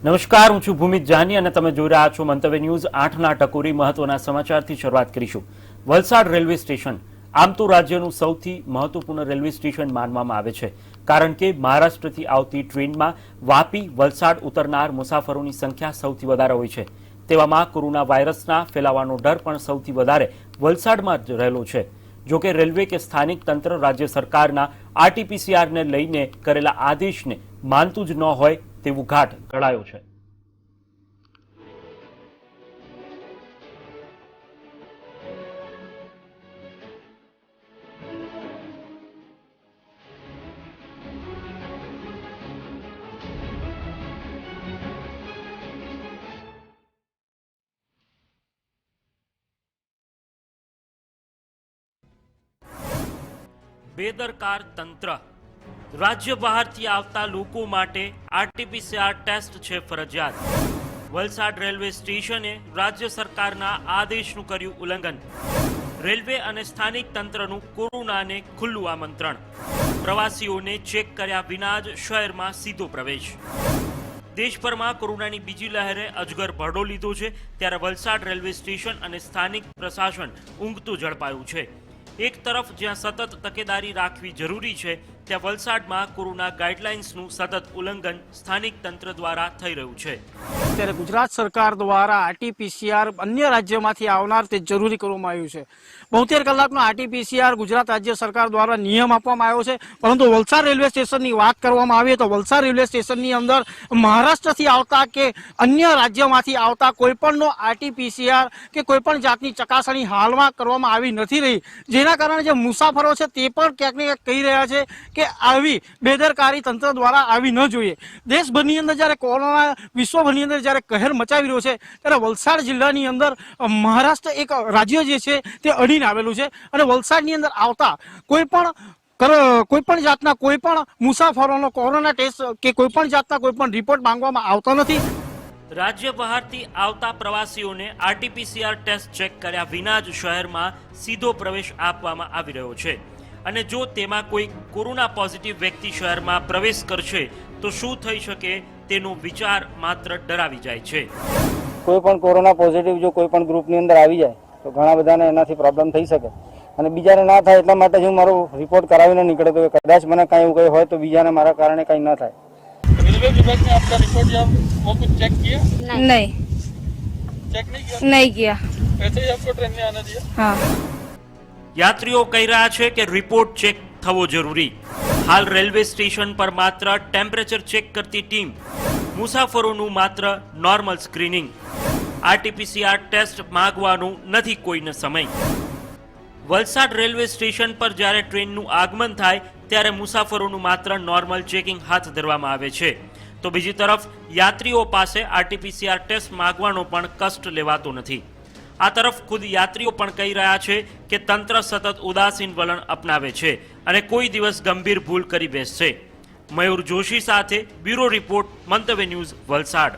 નમસ્કાર, હું છું ભૂમિત જાની અને તમે જોઈ રહ્યા છો મંતવ્ય ન્યૂઝ 8ના ટકોરી મહત્વના સમાચારથી શરૂઆત કરીશું। વલસાડ રેલવે સ્ટેશન આમ તો રાજ્યનું સૌથી મહત્વપૂર્ણ રેલવે સ્ટેશન માનવામાં આવે છે, કારણ કે મહારાષ્ટ્રથી આવતી ટ્રેનમાં વાપી વલસાડ ઉતરનાર મુસાફરોની સંખ્યા સૌથી વધારે હોય છે। તેવામાં કોરોના વાયરસના ફેલાવાનો ડર પણ સૌથી વધારે વલસાડમાં જ રહેલો છે। જોકે રેલવે કે સ્થાનિક તંત્ર રાજ્ય સરકારના RT-PCRને લઈને કરેલા આદેશને માનતું જ ન હોય તેવું ઘાટ ઘડાયો છે। બેદરકાર તંત્ર। રાજ્ય બહારથી આવતા લોકો માટે RT-PCR ટેસ્ટ છે ફરજિયાત। વલસાડ રેલવે સ્ટેશને રાજ્ય સરકારના આદેશનું કર્યું ઉલ્લંઘન। રેલવે અને સ્થાનિક તંત્રનું કોરોનાને ખુલ્લું આમંત્રણ। પ્રવાસીઓને ચેક કર્યા વિના જ શહેરમાં સીધો પ્રવેશ। દેશભરમાં કોરોનાની બીજી લહેરે અજગર ભરડો લીધો છે, ત્યારે વલસાડ રેલવે સ્ટેશન અને સ્થાનિક પ્રશાસન ઊંઘતું ઝડપાયું છે। એક તરફ જ્યાં સતત તકેદારી રાખવી જરૂરી છે, ત્યાં વલસાડમાં કોરોના ગાઈડલાઇન્સનું સતત ઉલ્લંઘન સ્થાનિક તંત્ર દ્વારા થઈ રહ્યું છે। ત્યારે ગુજરાત સરકાર દ્વારા RT-PCR અન્ય રાજ્યમાંથી આવનાર તે જરૂરી કરવામાં આવ્યું છે। 72 કલાકનો RT-PCR ગુજરાત રાજ્ય સરકાર દ્વારા નિયમ આપવામાં આવ્યો છે, પરંતુ વલસાડ રેલવે સ્ટેશનની વાત કરવામાં આવે તો વલસાડ રેલવે સ્ટેશનની અંદર મહારાષ્ટ્રથી આવતા કે અન્ય રાજ્યમાંથી આવતા કોઈપણનો RT-PCR કે કોઈપણ જાતની ચકાસણી હાલમાં કરવામાં આવી નથી રહી, જેના કારણે જે મુસાફરો છે તે પણ ક્યાંક ને ક્યાંક કહી રહ્યા છે કે આવી બેદરકારી તંત્ર દ્વારા આવી ન જોઈએ। દેશભરની અંદર જ્યારે કોરોના વિશ્વભરની અંદર જ્યારે કહેર મચાવી રહ્યો છે, ત્યારે વલસાડ જિલ્લાની અંદર મહારાષ્ટ્ર એક રાજ્ય જે છે તે અડીને આવેલું છે અને વલસાડની અંદર આવતા કોઈપણ જાતના કોઈપણ મુસાફરોનો કોરોના ટેસ્ટ કે કોઈપણ જાતના કોઈપણ રિપોર્ટ માંગવામાં આવતો નથી। રાજ્ય બહારથી આવતા પ્રવાસીઓને RT-PCR ટેસ્ટ ચેક કર્યા વિના જ શહેરમાં સીધો પ્રવેશ આપવામાં આવી રહ્યો છે, અને જો તેમાં કોઈ કોરોના પોઝિટિવ વ્યક્તિ શહેરમાં પ્રવેશ કરશે તો શું થઈ શકે તેનો વિચાર માત્ર ડરાવી જાય છે। કોઈ પણ કોરોના પોઝિટિવ જો કોઈ પણ ગ્રુપની અંદર આવી જાય તો ઘણા બધાને એનાથી પ્રોબ્લેમ થઈ શકે, અને બીજાને ના થાય એટલા માટે હું મારો રિપોર્ટ કરાવીને નીકળે તો કદાચ મને કાંઈ એવું કંઈ હોય તો બીજાને મારા કારણે કંઈ ન થાય। रेलवे विभाग ने आपका रिपोर्ट या वो कुछ चेक किया? नहीं चेक नहीं किया? नहीं किया। ऐसे ही आपको ट्रेन में आना दिया? हाँ। યાત્રીઓ કહી રહ્યા છે કે રિપોર્ટ ચેક થવો જરૂરી। હાલ રેલવે સ્ટેશન પર માત્ર ટેમ્પરેચર ચેક કરતી ટીમ, મુસાફરોનું માત્ર નોર્મલ સ્ક્રીનિંગ। RT-PCR ટેસ્ટ માંગવાનું નથી કોઈને સમય। વલસાડ રેલવે સ્ટેશન પર જ્યારે ટ્રેનનું આગમન થાય ત્યારે મુસાફરોનું માત્ર નોર્મલ ચેકિંગ હાથ ધરવામાં આવે છે, તો બીજી તરફ યાત્રીઓ પાસે RT-PCR ટેસ્ટ માંગવાનો પણ કષ્ટ લેવાતો નથી। આ તરફ ખુદ યાત્રીઓ પણ કહી રહ્યા છે કે તંત્ર સતત ઉદાસીન વલણ અપનાવે છે અને કોઈ દિવસ ગંભીર ભૂલ કરી બેસશે। મયુર જોશી સાથે બ્યુરો રિપોર્ટ, મંતવ્ય ન્યૂઝ, વલસાડ।